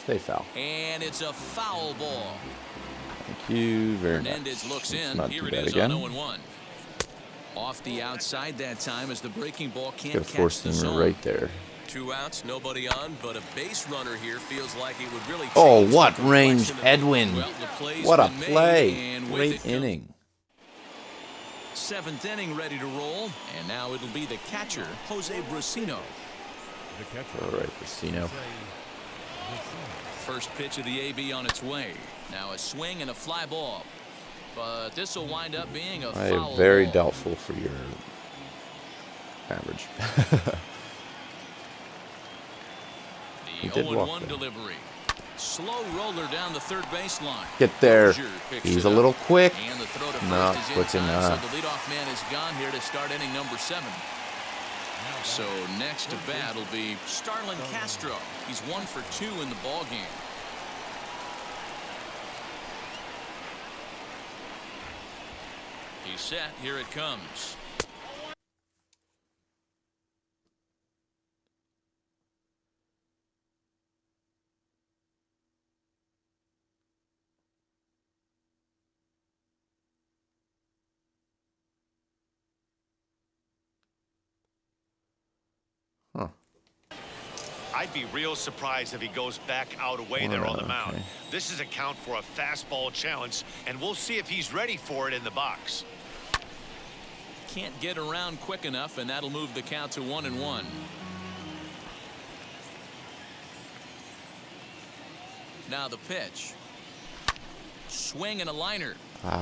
Stay foul. And it's a foul ball. Thank you very much. Hernandez looks It's in. not Here too it bad is again. on 0-1. Off the outside that time as the breaking ball can't Got a catch force the seamer zone. right there. 2 outs, nobody on, but a base runner here feels like it would really Oh, change the what complexion range, of the- Edwin. Well, the play's What a been made, play. and with Great it comes- inning. 7th inning ready to roll, and now it'll be the catcher, Jose Brasino. The catcher. All right, Brasino. First pitch of the AB on its way. Now a swing and a fly ball. But this will wind up being a I foul am very ball. doubtful for your average. The did walk 0-1 there. delivery. Slow roller down the third baseline. Get there. Dozier picks He's it a up. little quick. And the throw to No, first is quick in time, enough. so the leadoff man is gone here to start inning number 7. So next to bat will be Starlin Castro. He's 1 for 2 in the ball game. He's set. Here it comes. Huh. I'd be real surprised if he goes back out away there on the mound. Okay. This is a count for a fastball challenge, and we'll see if he's ready for it in the box. Can't get around quick enough, and that'll move the count to 1-1. Now the pitch. Swing and a liner.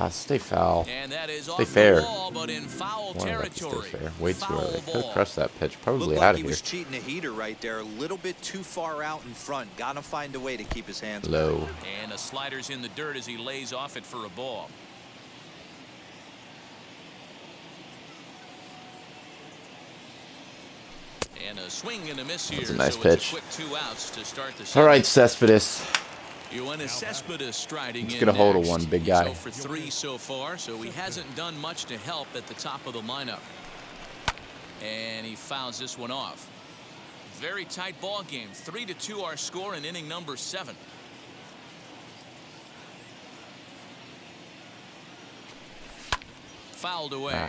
Stay foul. And that is Stay off fair. the wall, but in foul territory. Stay fair. Way too Foul early. Could ball. have crushed that pitch. Probably Looked out like of he here. was cheating a heater right there. A little bit too far out in front. Got to find a way to keep his hands Low. And a slider's in the dirt as he lays off it for a ball. And a swing and a miss here. That's a nice so pitch. It's a quick 2 outs to start the All right, seventh. Cespedes. Yoenis Cespedes striding Let's in get a hold of next. one, big He's guy. 0 for 3 so far, so he hasn't done much to help at the top of the lineup. And he fouls this one off. Very tight ball game. 3-2 our score in inning number 7. Fouled away.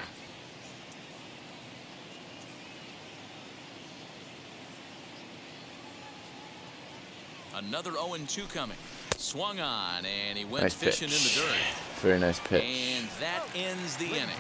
Another 0-2 coming. Swung on, and he went Nice fishing pitch. in the dirt. Very nice pitch. And that ends the inning.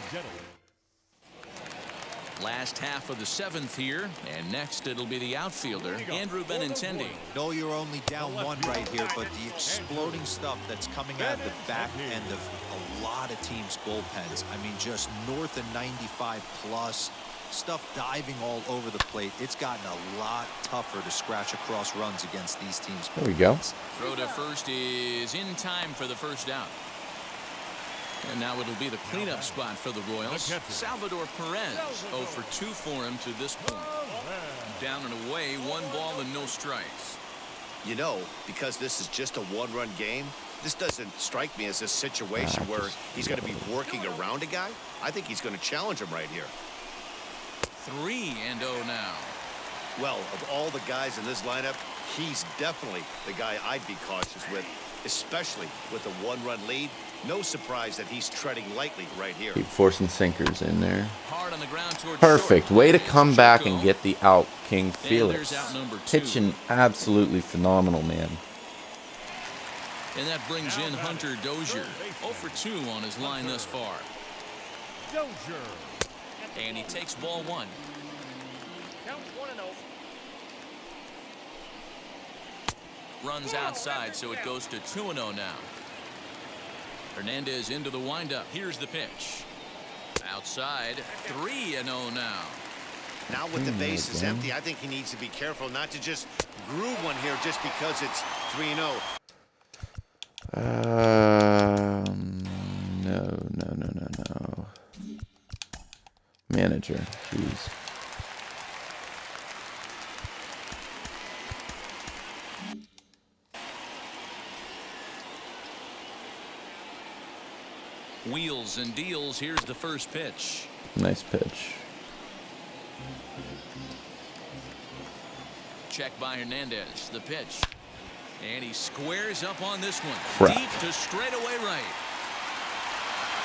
Last half of the 7th here, and next it'll be the outfielder, Andrew Benintendi. No, you're only down 1 right here, but the exploding stuff that's coming out of the back end of a lot of teams' bullpens. I mean, just north of 95 plus. Stuff diving all over the plate. It's gotten a lot tougher to scratch across runs against these teams. There we go. Throw to first is in time for the first out. And now it'll be the cleanup spot for the Royals. Salvador Perez, 0 for 2 for him to this point. Down and away, 1 ball and no strikes. You know, because this is just a 1-run game, this doesn't strike me as a situation where he's going to be working around a guy. I think he's going to challenge him right here. 3-0 now. Well, of all the guys in this lineup, he's definitely the guy I'd be cautious with, especially with a 1-run lead. No surprise that he's treading lightly right here. Keep forcing sinkers in there. Hard on the ground towards Perfect. short. Way to come back and get the out, King Felix. there's out number 2. Pitching absolutely phenomenal, man. And that brings in Hunter Dozier. 0 for 2 on his line thus far. Dozier. And he takes ball 1. Count 1-0. Runs outside, so it goes to 2-0 now. Hernandez into the windup. Here's the pitch. Outside, 3-0 now. Now with the base is empty, I think he needs to be careful not to just groove one here just because it's 3-0. No. Manager, jeez. Wheels and deals. Here's the first pitch. Nice pitch. Check by Hernandez. The pitch. And he squares up on this one. Crap. Deep to straightaway right.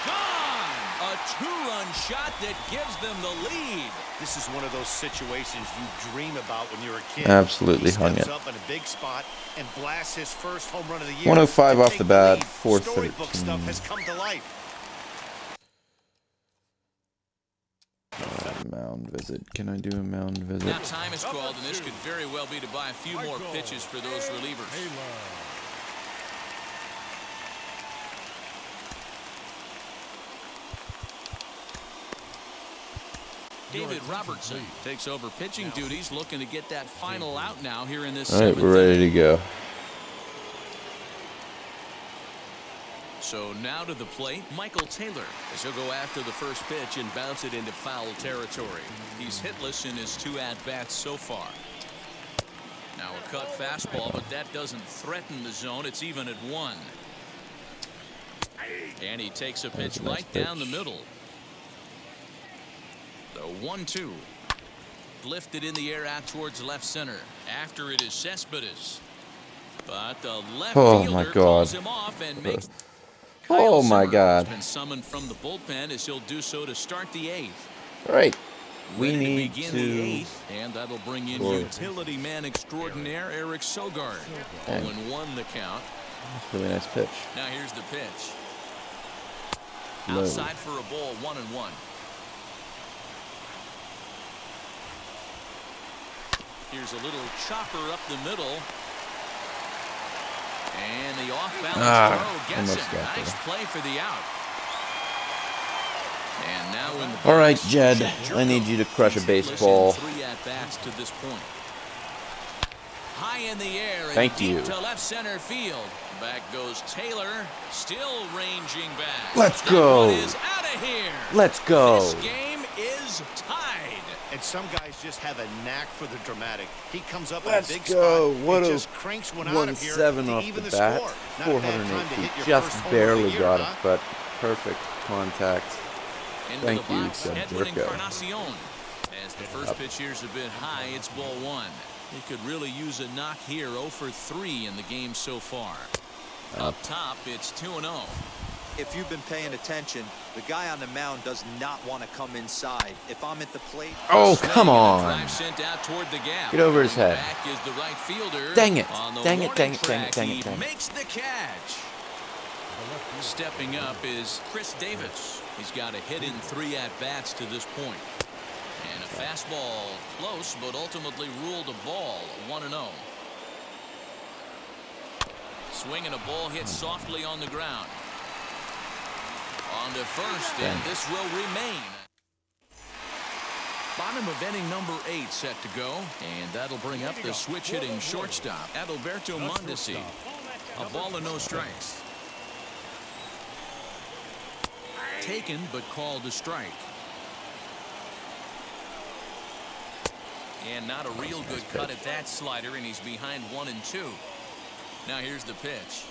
Gone! A 2-run shot that gives them the lead. This is one of those situations you dream about when you're a kid. Absolutely He hung steps it. up in a big spot and blasts his first home run of the year. 105 to off take the bat, lead. 413. Storybook stuff has come to life. Mound visit. Can I do a mound visit? Now time is called, and this could very well be to buy a few more pitches for those relievers. David Robertson takes over pitching duties, looking to get that final out now here in this All right, seventh we're ready inning. to go. So now to the plate, Michael Taylor, as he'll go after the first pitch and bounce it into foul territory. He's hitless in his 2 at-bats so far. Now a cut fastball, but that doesn't threaten the zone. It's even at 1. And he takes a pitch right down the middle. The 1-2. Lifted in the air out towards left center. After it is Cespedes. But the left fielder calls him off and makes... Oh my God. Has been summoned from the bullpen as he'll do so to start the 8th. All right. We need to begin the 8th, and that'll bring in utility man extraordinaire Eric Sogart. 0-1 the count. That's a really nice pitch. Now here's the pitch. Low. Outside for a ball, 1-1. Here's a little chopper up the middle. And the off-balance throw gets it. Nice play for the out. And now in the all right, Jed. I need you to crush a baseball. 3 at-bats to this point. High in the air and Thank deep you. to left center field. Back goes Taylor, still ranging back. Let's That go. one is out of here. Let's go. This game is tied. And some guys just have a knack for the dramatic. He comes up in a Let's big go. spot What and a just cranks one out of here 1-7 to off even the the bat. score. Not a bad time 408 to feet. hit your Just first home barely of the year, got huh? it, but perfect contact. Into Thank the you, box, said Edwin Jerko. Encarnacion. As the first pitch here's a bit high, it's ball 1. He could really use a knock here. 0 for 3 in the game so far. Up top, it's 2-0. If you've been paying attention, the guy on the mound does not want to come inside. If I'm at the plate... Oh, come on. Drive sent out toward the gap. Get over his head. Back is the right fielder. Dang it. On the Dang it, dang warning it, dang it, track, dang it, he dang it. makes the catch. Stepping up is Chris Davis. He's got a hit in 3 at-bats to this point. And a fastball close, but ultimately ruled a ball. 1-0. Swinging a ball hit softly on the ground. On to first, and this will remain. Bottom of inning number 8 set to go, and that'll bring up the switch-hitting shortstop, Adalberto Mondesi. A ball and no strikes. Taken, but called a strike. And not a real good cut at that slider, and he's behind 1-2. Now here's the pitch.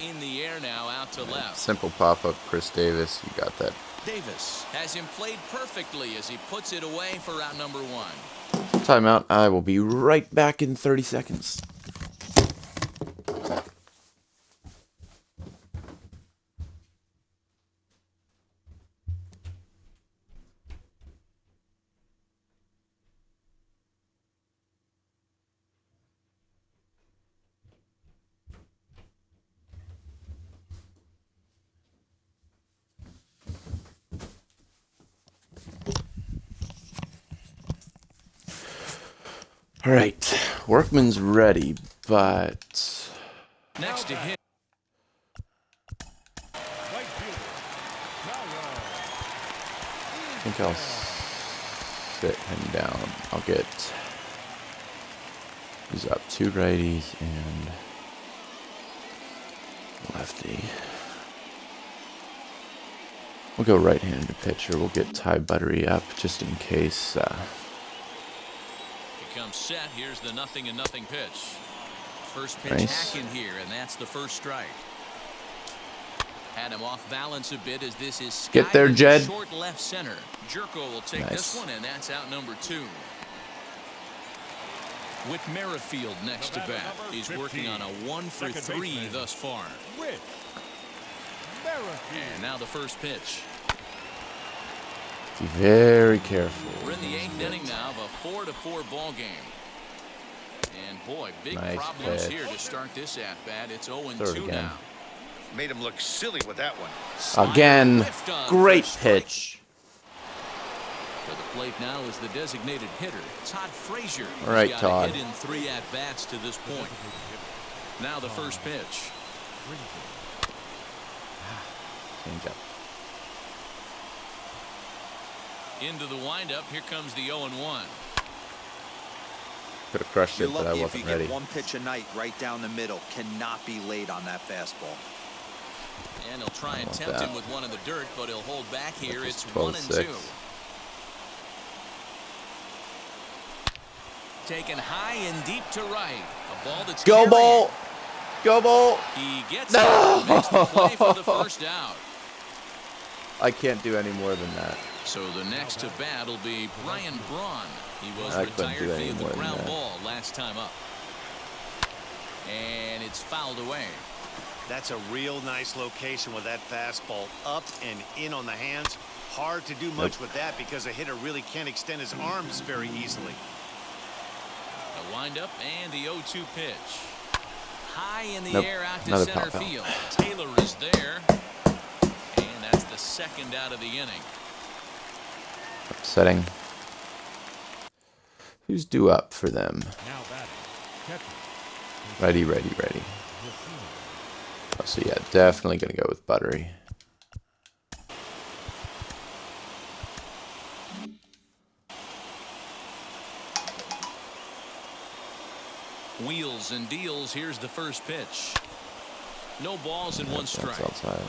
In the air now, out to left. Simple pop-up, Chris Davis. You got that. Davis has him played perfectly as he puts it away for out number 1. Timeout. I will be right back in 30 seconds. All right, Workman's ready, but Next to him. Right fielder. I think I'll sit him down. I'll get. He's up 2 righties and lefty. We'll go right-handed pitcher. We'll get Ty Buttery up just in case. Comes set. Here's the 0-0 pitch. First pitch Nice. hack in here, and that's the first strike. Had him off balance a bit as this is Get there, skied Jed. into short left center. Jerko will take this Nice. one, and that's out number 2. With Merrifield next to bat. He's working on a 1 for 3 thus far. With And now the first pitch. Be very careful. We're in the 8th inning now of a 4-4 ball game. And boy, big Nice problems pitch. here to start this at bat. It's Throw 0-2 it again. now. Made him look silly with that one. Again, Lift on great first strike. pitch. To the plate now is the designated hitter, Todd Frazier. All right, He's got Todd. a hit in 3 at-bats to this point. Now the first pitch. Change up. Into the windup. Here comes the 0-1. Could have crushed it, but I You're lucky if wasn't you ready. get one pitch a night right down the middle. Cannot be late on that fastball. And he'll try and tempt him with one in the dirt, but he'll hold back here. It's 12-6. 1-2. Taken high and deep to right. A ball that's Go carrying. ball! Go ball! He gets No! it. Makes the play for the first out. I can't do any more than that. So the next to bat will be Braun. He was I couldn't retired do any via more the than ground that. ball last time up. And it's fouled away. That's a real nice location with that fastball up and in on the hands. Hard to do much with that because a hitter really can't extend his arms very easily. A windup and the 0-2 pitch. High in the Nope. air out to Another center pop out. field. Taylor is there. And that's the second out of the inning. Upsetting. Who's due up for them? Now batting. Catcher. Ready. Brasino. Oh, so yeah, definitely gonna go with Buttery. Wheels and deals. Here's the first pitch. No balls and one strike. That's outside.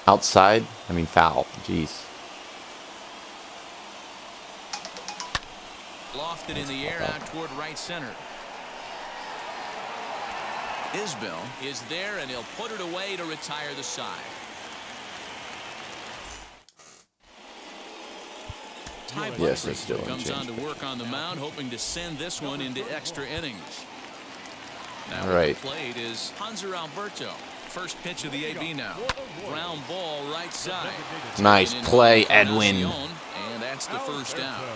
Outside? I mean foul. Jeez. Lofted in the air out toward right center. Isbell is there, and he'll put it away to retire the side. Ty Yes, Buckley it's still comes on unchanged. to work on the mound, hoping to send this one into extra innings. Now Right. at the plate is Hanser Alberto. First pitch of the AB now. Ground ball right side. Nice And in play, Encarnacion, Edwin. And that's the first out. Alberto.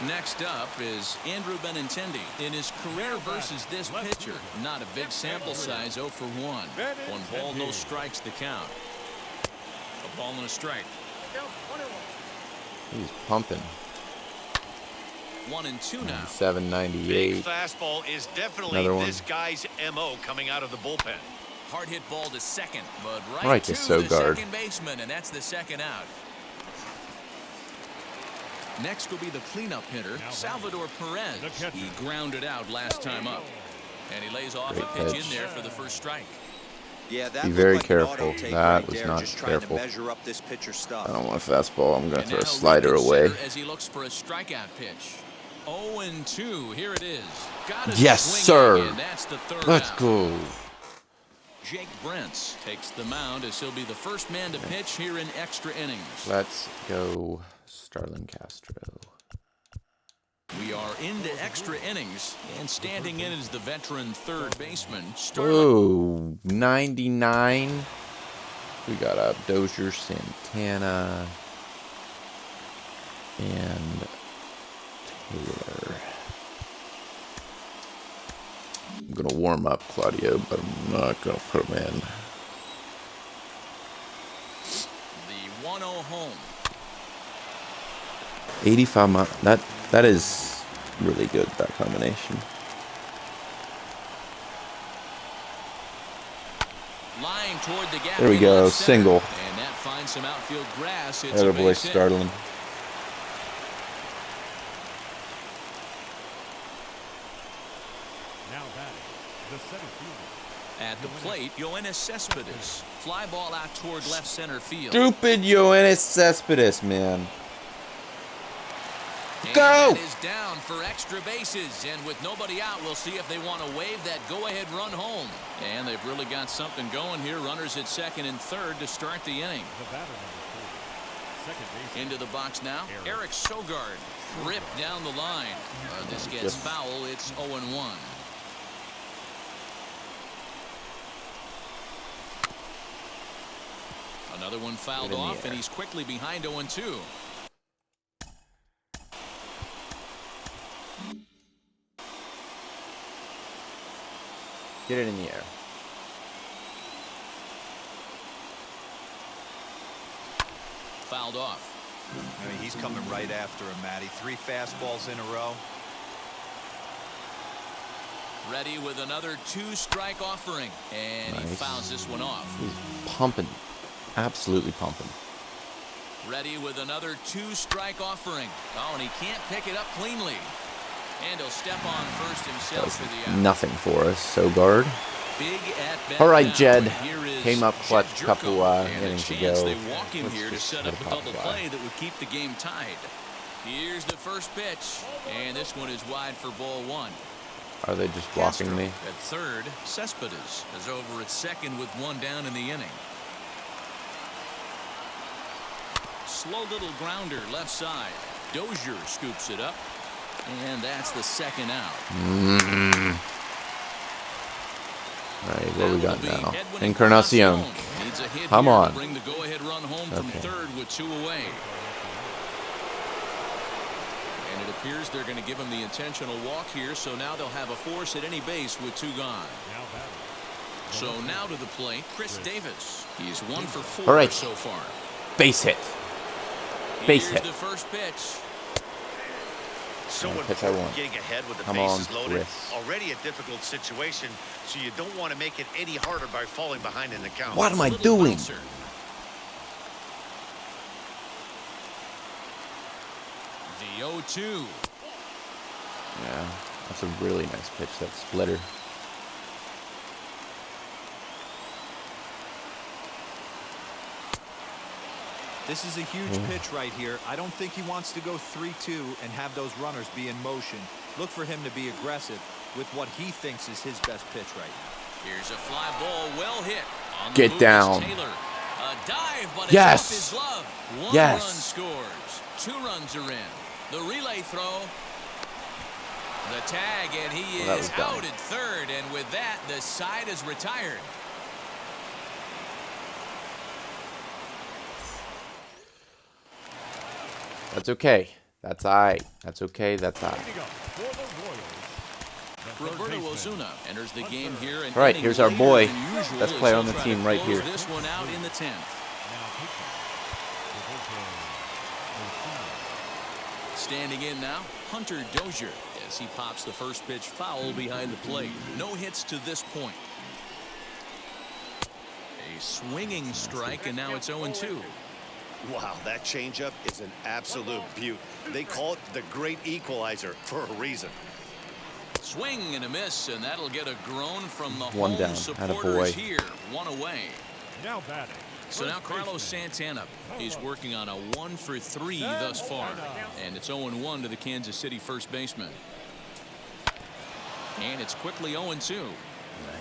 Next up is Andrew Benintendi. In his career versus this pitcher, not a big sample size, 0 for 1. One ball, no strikes the count. A ball and a strike. He's pumping. 1-2 now. 798. Big fastball is definitely Another one. this guy's MO coming out of the bullpen. Hard hit ball to second, but right Right to to the Sogart. second baseman, and that's the second out. Next will be the cleanup hitter, Salvador Perez. He grounded out last time up. And he lays off Great a pitch pitch. in there for the first strike. Yeah, that Be looked very like an careful. auto take That right was there, not just trying careful. to measure up this pitcher's stuff. I don't want a fastball. I'm gonna And throw a now slider away. reconsider as he looks for a strikeout pitch. 0-2. Here it is. Got it Yes, swinging, sir. And that's the third Let's out. go. Jake Brentz takes the mound as he'll be the first man to pitch here in extra innings. Let's go, Starlin Castro. We are into extra innings, and standing in is the veteran third baseman, Starlin. Whoa, 99. We got a Dozier, Santana, and Taylor. I'm gonna warm up Claudio, but I'm not gonna put him in. The 1-0 home. 85 miles. That is really good, that combination. Line toward the gap. There we in go, left center. single. And that finds some outfield grass. It's Other a boy base hit. Starlin. Now batting. The center fielder. At the plate, Yoenis Cespedes. Fly ball out toward left center field. Stupid Yoenis Cespedes, man. And Go! that is down for extra bases. And with nobody out, we'll see if they want to wave that go-ahead run home. And they've really got something going here. Runners at second and third to start the inning. The batter number 4. Second base. Into the box now, Eric Sogart. Ripped down the line. This gets foul. It's 0-1. Another one fouled Get in the off, and air. he's quickly behind 0-2. Get it in the air. Fouled off. I mean, he's coming right after him, Matty. 3 fastballs in a row. Ready with another 2-strike offering. And he Nice. fouls this one off. He's pumping. Absolutely pumping. Ready with another 2-strike offering. Oh, and he can't pick it up cleanly. And he'll step on first himself for the out. Nothing for us, Sogart. Big at-bat. All right, Jed. Here is Came up clutch a couple and innings a chance ago. they walk him Let's here to just set let up it a pop double by. play that would keep the game tied. Here's the first pitch, and this one is wide for ball 1. Are they just blocking Castro me? at third. Cespedes is over at second with 1 down in the inning. Slow little grounder left side. Dozier scoops it up, and that's the second out. All right, what we got now? Encarnacion. Come on. Bring the go-ahead run home from third with 2 away. And it appears they're going to give him the intentional walk here, so now they'll have a force at any base with 2 gone. So now to the plate, Chris Davis. He's 1 for 4 All right. so far. Base hit. Base Here's hit. the first pitch. So pitch I important want. getting ahead with the Come bases on, loaded. Chris. Already a difficult situation, so you don't want to make it any harder by falling behind in the count. What am I Little doing? bouncer. The 0-2. Yeah, that's a really nice pitch, that splitter. This is a huge pitch right here. I don't think he wants to go 3-2 and have those runners be in motion. Look for him to be aggressive with what he thinks is his best pitch right now. Here's a fly ball, well hit. On the Get move is down. Taylor. A dive, but it's Yes. off his glove. 1 Yes. run scores. 2 runs are in. The relay throw. The tag, and he Well, that is was dumb. out at third. And with that, the side is retired. That's okay. That's all right. That's okay. That's all right. Roberto Ozuna enters the game here. All right, here's our boy. Best player on the team right here. This one out in the 10th. Standing in now, Hunter Dozier, as he pops the first pitch foul behind the plate. No hits to this point. A swinging strike, and now it's 0-2. Wow, that changeup is an absolute beaut. They call it the great equalizer for a reason. Swing and a miss, and that'll get a groan from the One home down. supporters Attaboy. here. 1 away. Now batting. So now Carlos Santana. He's working on a 1 for 3 thus far. And it's 0-1 to the Kansas City first baseman. And it's quickly 0-2.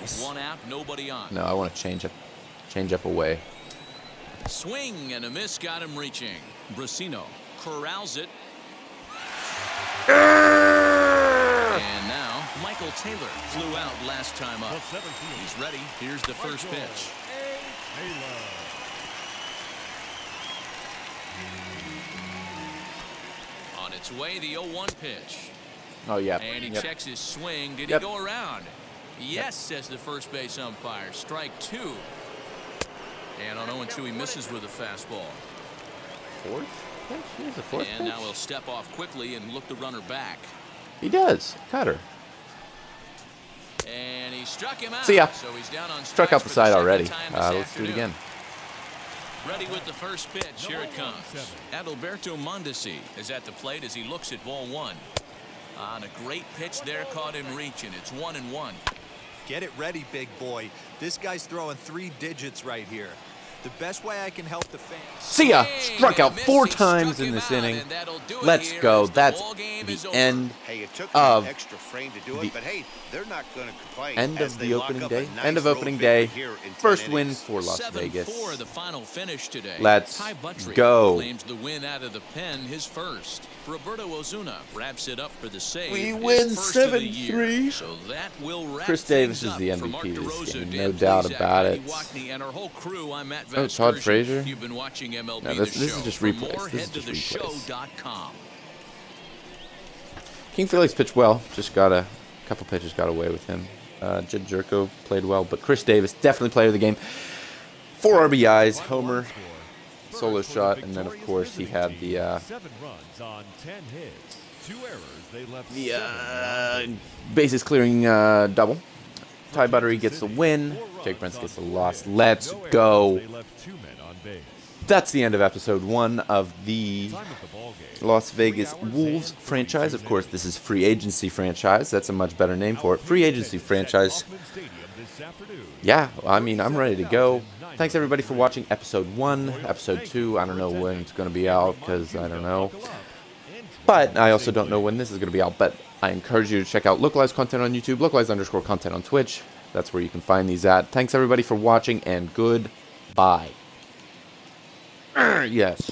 Nice. 1 out, nobody on. No, I want to change up away. Swing and a miss got him reaching. Brasino corrals it. And now Michael Taylor flew out last time up. He's ready. Here's the first pitch. On its way, the 0-1 pitch. Oh, yeah. And he Yep. checks his swing. Did Yep. he go around? Yes, says the first base umpire. Strike 2. And on 0-2, he misses with a fastball. Fourth pitch? Here's the fourth And pitch. now he'll step off quickly and look the runner back. He does. Cutter. And he struck him out. See ya. So he's down on Struck out strikes the for side second already. time this Let's do it afternoon. again. Ready with the first pitch. Here it comes. Adalberto Mondesi is at the plate as he looks at ball 1. On a great pitch there, caught him reaching. It's 1-1. Get it ready, big boy. This guy's throwing 3 digits right here. The best way I can help the fans. See ya. Swing Struck and a out miss. 4 He times struck in him this out, inning. and that'll do it Let's here go. as the That's ball game is the over. end Hey, it took of an extra frame to do the it, but hey, they're not going to complain. end as of they the lock opening up a day. nice End of road opening victory day. here in 10 First win innings. for Las 7-4 Vegas. the final finish today. Let's Ty Buttrick go. claims the win out of the pen, his first. Roberto Ozuna wraps it up for the save. We his win first of the year. 7-3. So that will wrap Chris Davis things is the up. For MVP Mark of this DeRosa, game, Dan no doubt Plesac, about Andy it. Wackney, and our whole crew, I'm Matt Oh, Todd Vasgersian. Frazier? You've been watching MLB No, this The is Show. just For replays. more, This is head to just replays. theshow.com. King Felix pitched well. Just got a couple pitches got away with him. Jed Jerko played well, but Chris Davis definitely player of the game. 4 RBIs, homer, solo shot, and then of course he had the 7 runs on 10 hits. 2 errors. They left bases clearing double. Ty Buttery gets the win. Jake Brents gets the loss. Let's go. They left 2 men on base. that's the end of episode 1 of the Las Vegas Wolves franchise. Of course, this is free agency franchise. That's a much better name for it. Free agency franchise. Yeah, I mean, I'm ready to go. Thanks, everybody, for watching episode 1. Episode 2, I don't know when it's going to be out because I don't know. But I also don't know when this is going to be out. But I encourage you to check out localized content on YouTube, localized_content on Twitch. That's where you can find these at. Thanks, everybody, for watching, and goodbye. Yes.